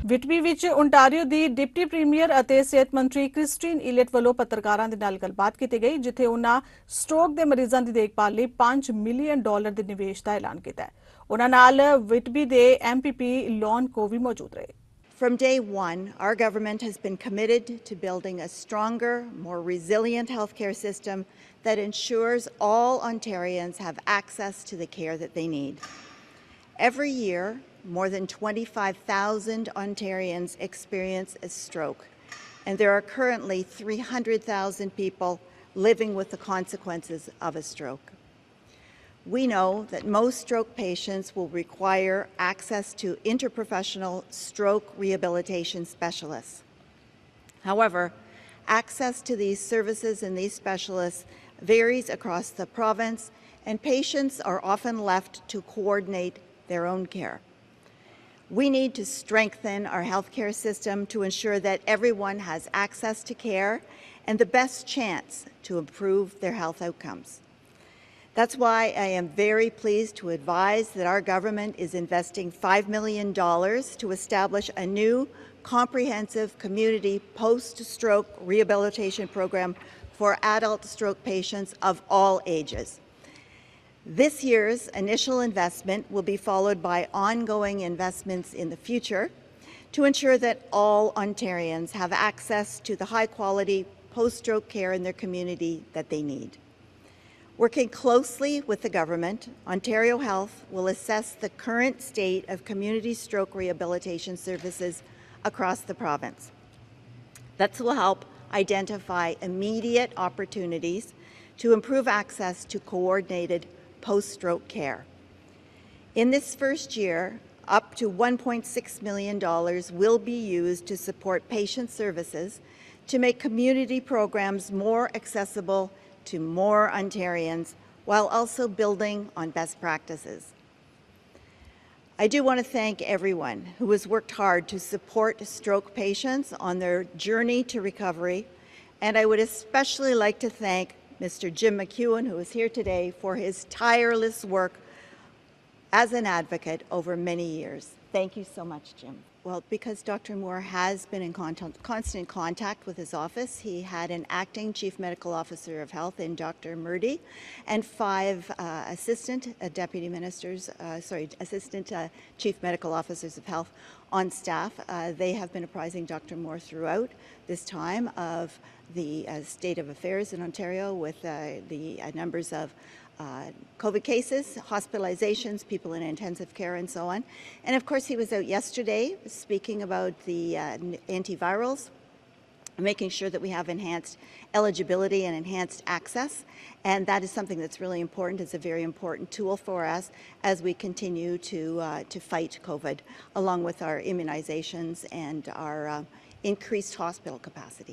ਵਿਟਬੀ ਵਿੱਚ ਓਨਟਾਰੀਓ ਦੀ deputy premier ਅਤੇ ਸਿਹਤ ਮੰਤਰੀ ਕ੍ਰਿਸਟਿਨ ਇਲਟ ਵੱਲੋਂ ਪੱਤਰਕਾਰਾਂ ਦੇ ਨਾਲ ਗੱਲਬਾਤ ਕੀਤੀ ਗਈ, ਜਿੱਥੇ ਉਹਨਾਂ ਸਟ੍ਰੋਕ ਦੇ ਮਰੀਜ਼ਾਂ ਦੀ ਦੇਖਭਾਲ ਲਈ $5 ਮਿਲੀਅਨ ਦੇ ਨਿਵੇਸ਼ ਦਾ ਐਲਾਨ ਕੀਤਾ ਹੈ। ਉਹਨਾਂ ਨਾਲ ਵਿਟਬੀ ਦੇ MPP ਲੌਨ ਕੋ ਵੀ ਮੌਜੂਦ ਰਹੇ। From day one, our government has been committed to building a stronger, more resilient healthcare system that ensures all Ontarians have access to the care that they need. Every year, more than 25,000 Ontarians experience a stroke, and there are currently 300,000 people living with the consequences of a stroke. We know that most stroke patients will require access to interprofessional stroke rehabilitation specialists. However, access to these services and these specialists varies across the province, and patients are often left to coordinate their own care. We need to strengthen our healthcare system to ensure that everyone has access to care and the best chance to improve their health outcomes. That's why I am very pleased to advise that our government is investing $5 million to establish a new comprehensive community post-stroke rehabilitation program for adult stroke patients of all ages. This year's initial investment will be followed by ongoing investments in the future to ensure that all Ontarians have access to the high-quality post-stroke care in their community that they need. Working closely with the government, Ontario Health will assess the current state of community stroke rehabilitation services across the province. That will help identify immediate opportunities to improve access to coordinated post-stroke care. In this first year, up to $1.6 million will be used to support patient services to make community programs more accessible to more Ontarians while also building on best practices. I do want to thank everyone who has worked hard to support stroke patients on their journey to recovery, and I would especially like to thank Mr. Jim McEwen, who is here today, for his tireless work as an advocate over many years. Thank you so much, Jim. Well, because Dr. Moore has been in constant contact with his office, he had an acting chief medical officer of health in Dr. Murdy and 5 assistant chief medical officers of health on staff. They have been apprising Dr. Moore throughout this time of the state of affairs in Ontario with the numbers of COVID cases, hospitalizations, people in intensive care, and so on. And of course, he was out yesterday speaking about the antivirals, making sure that we have enhanced eligibility and enhanced access. And that is something that's really important. It's a very important tool for us as we continue to fight COVID, along with our immunizations and our increased hospital capacity.